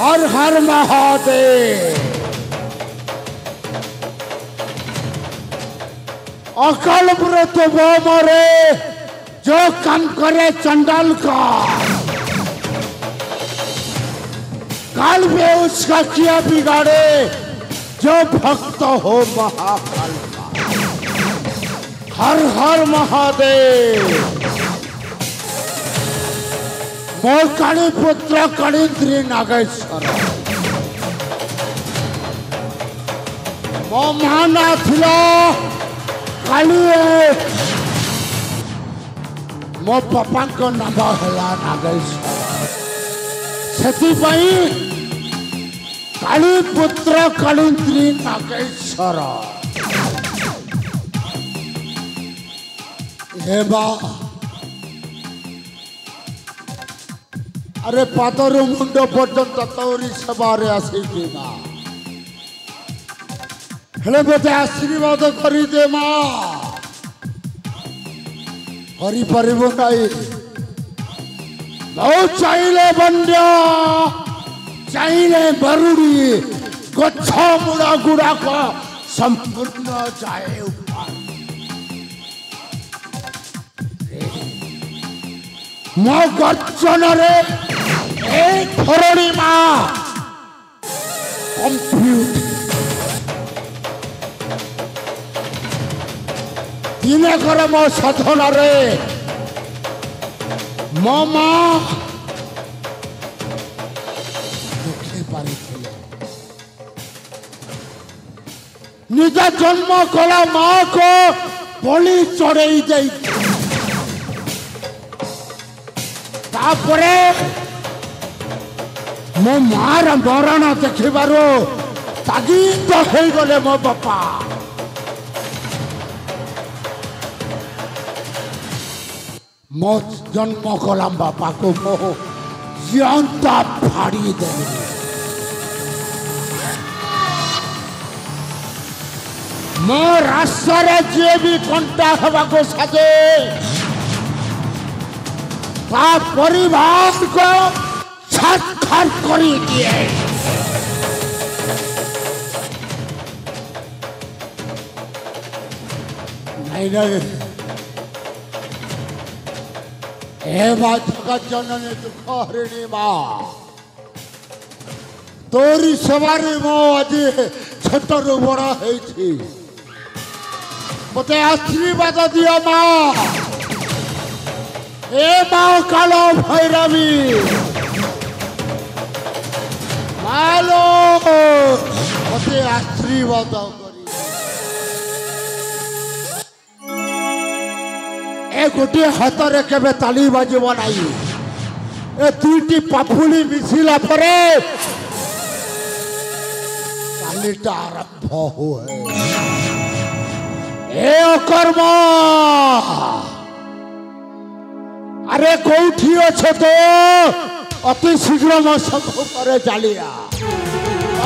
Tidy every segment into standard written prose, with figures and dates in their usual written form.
हर हर महादेव। अकाल व्रत वो मरे जो काम करे चंडाल का, काल में उसका किया बिगाड़े जो भक्त हो महाकाल का। हर हर महादेव। मो काली पुत्र कालींद्री नागेश्वर मो माना थिला काली मो पापा को नाम है नागेश्वर। सेतिपाई काली पुत्र कालींद्री नागेश्वर। हे बा अरे पातरु मुंड पर्यंत तौरी सवारे आसी माँ हेले मते आशीर्वाद करी दे माँ। करी परिबो नाही बहु चाहिए बंड्या चाहिए बरुड़ी गच्छ मुड़ा गुड़ा का संपूर्ण जाए ऊपर। मो गर्जन रे धरणी माँ कंप्यूट दिने कर मो साधन रे मो माँ दुखे पारी निज जन्म कला माँ को बलि चढ़ई दे तापरे मो मार मरण देखिबारो तागिद हो गले मो बापा। मो जन्म कलाम बापा को मो जियंता फाड़ी दे। मो रास्ता रे जे भी कंटा हवा को साजे परिवार को छाछाड़ करी दिए। नहीं नहीं ए बात जगत जननी दुख हरिणी माँ तोरी सवारी मो आज छोटरू बड़ा है मते आशीर्वाद दियो माँ। ए माँ कालो भैरवी मालो मते आशीर्वाद करी। ए गोटे हाथ रे केबे ताली बाजिबो नाही ए दुईटी पाफुली मिसिला परे तालीटा आरंभ होए। ए अकर्म अरे कौठी अच्छे तो अति शीघ्र मो संग करे चलिया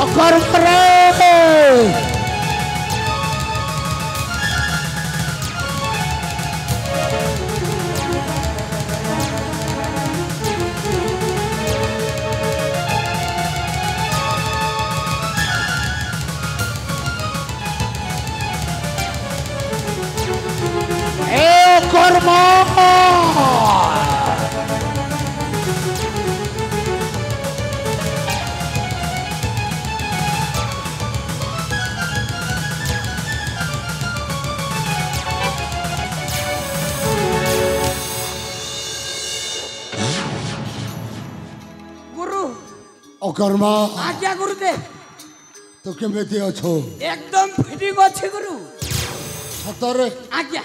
अकर्म रे। कर्म गुरु अकर्मा आज्ञा गुरुदेव तो केमेती अछो एकदम फिटिंग अच्छे गुरु सतरे आज्ञा।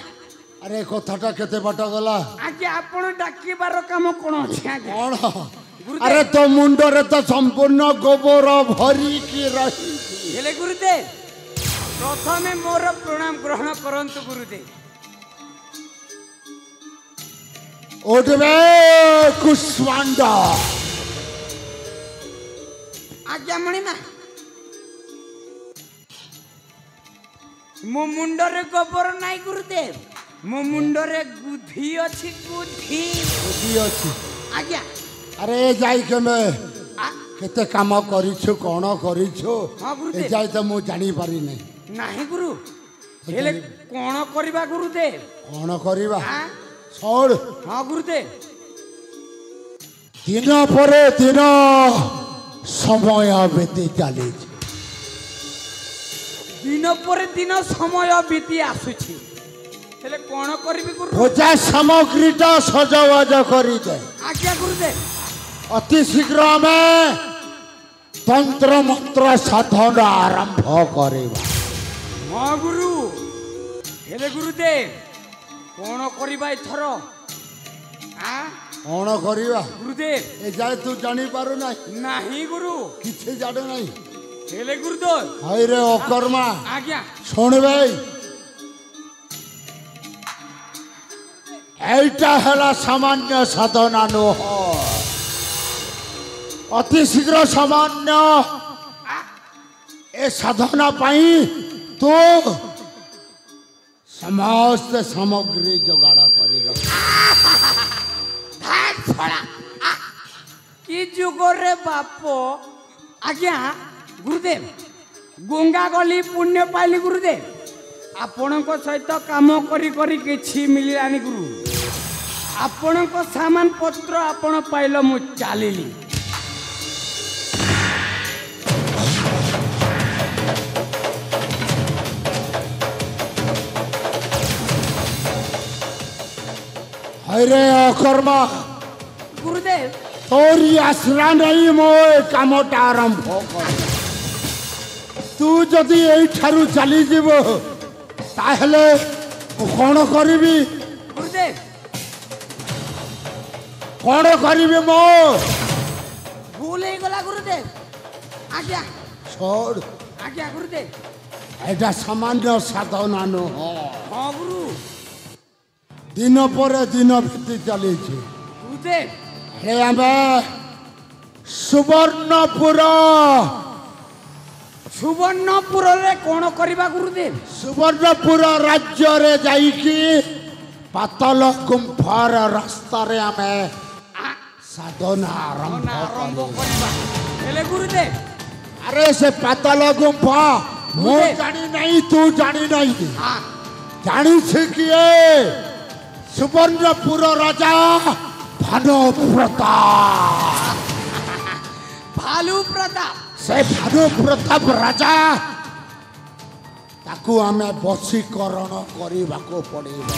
अरे कथाटा केते बाट गला आज्ञा आपण डाकिबार काम कोन अछि आज्ञा कोन अरे तो मुंड रे तो संपूर्ण गोबर भरी की रही हेले गुरुदेव प्रथमे मोर प्रणाम ग्रहण करंतु गुरुदेव। ओडवे कुष्मांडा आज्ञा मणिमा मो मुंडरे गोबर नाई गुरुदेव मो मुंडरे गुधी अछि गुधी बुद्धि अछि आज्ञा। अरे जाई के में केते काम करिछु कोन करिछु हाँ गुरुदेव। ए जाय त मु जानि पारि नै नहीं गुरु हेले कौन करवा गुरुदेव कोन करिबा हाँ छोड़ हाँ गुरुदेव दिन परे दिन समय बीती चली दिन पर दिन समय बीती आसुछि हेले कौन करबी गुरु पूजा सामग्रीटा सजबाज करी दे आज्ञा गुरुदेव अति शीघ्र में तंत्र मंत्र साधन आरंभ करिबा हाँ गुरु हेले गुरुदेव कौन करवा एथर हाँ कौन करिबा गुरुदेव ए जाय तू जानि पारु नै नहीं गुरु किछि जाडो नै हेले गुरुदेव हाय रे अकर्मा आज्ञा सुन भाई এইটা হলা সামান্য সাধনা নহ অতি শীঘ্র সামান্য এ সাধনা পাই তো সমস্ত সামগ্রী যোগাড় করি कि जुगरे बाप आज्ञा गुरुदेव गंगा गली पुण्य पाइली गुरुदेव आपण सहित काम करी करी किछि मिलानी गुरु आपण सामान पत्र आपण पाइल मु चलिली हरे अकर्मा गुरुदेव तोरी आसरा नहीं मो कामटा आरंभ कर तू जदि एठारु चली जीव ताहले कौन करिबी गुरुदेव कौन करिबी मो भूल हो गला गुरुदेव आज्ञा छोड़ आज्ञा गुरुदेव एटा सामान्य साधना न हो हाँ गुरु दिन पर दिन बीती चली गुरुदेव हे आमे सुवर्णपुर सुवर्णपुर रे कौन करवा गुरुदेव सुवर्णपुर राज्य रे जाइकी पातल गुंफार रास्ता रे आमे साधना आरंभ आरंभ करवा हेले गुरुदेव अरे से पातल गुंफा मो गुरुदेव। जानी नहीं तू जानी नहीं हाँ जानी छे किए सुवर्णपुर राजा भानु प्रताप भालू प्रताप से भानु प्रताप राजा ताकू आमे बशीकरण करबाको पड़ेगा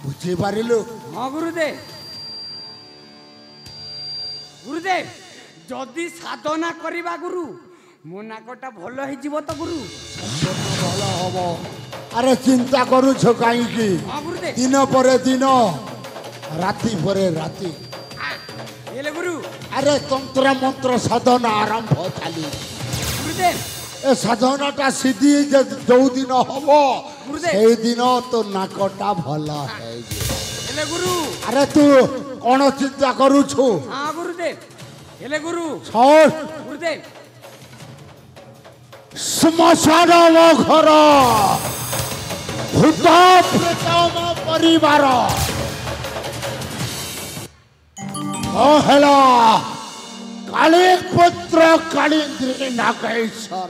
बुझी पारिलु हाँ गुरुदेव गुरुदेव जदि साधना करवा गुरु मो नाकटा भल हो तो गुरु भल हबो अरे चिंता करू छो काई की हाँ गुरुदेव दिन परे दिन राति परे राति हेले गुरु अरे तंत्र मंत्र साधना आरंभ चली गुरुदेव ए साधनाटा सिद्धि जो दिन हबो गुरुदेव। से दिन तो नाकटा भल है हेले गुरु अरे तू कौन चिंता करू छु हाँ गुरुदेव हेले गुरु छोड़ गुरुदेव श्मशान घर भूत प्रेतम परिवार हेला काली पुत्र कालीन्द्री नागेश्वर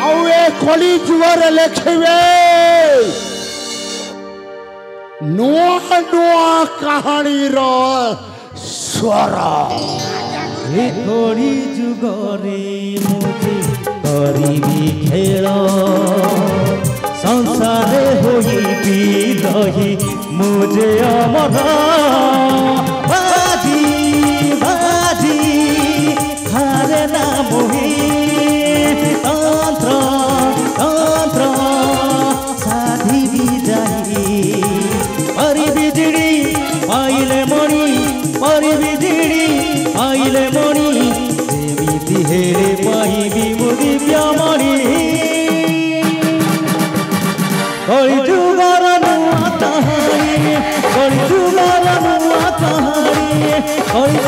आउ ए कली जुगर लिखिबे नुआ नुआ कहानी रो स्वर कली जुगरे मुझे करीबी खेल संसारे होई भी रही मुझे अमर बाजी बाजी हारे ना मोही तंत्र तंत्र साधी भी जाही परी बिजड़ी पाइले मणि परी बिजड़ी पाइले मणि देवी हेरे पाइबी मुदी ब्यामणि कली जुगर नुआ कहानी कली जुगर नुआ कहानी कली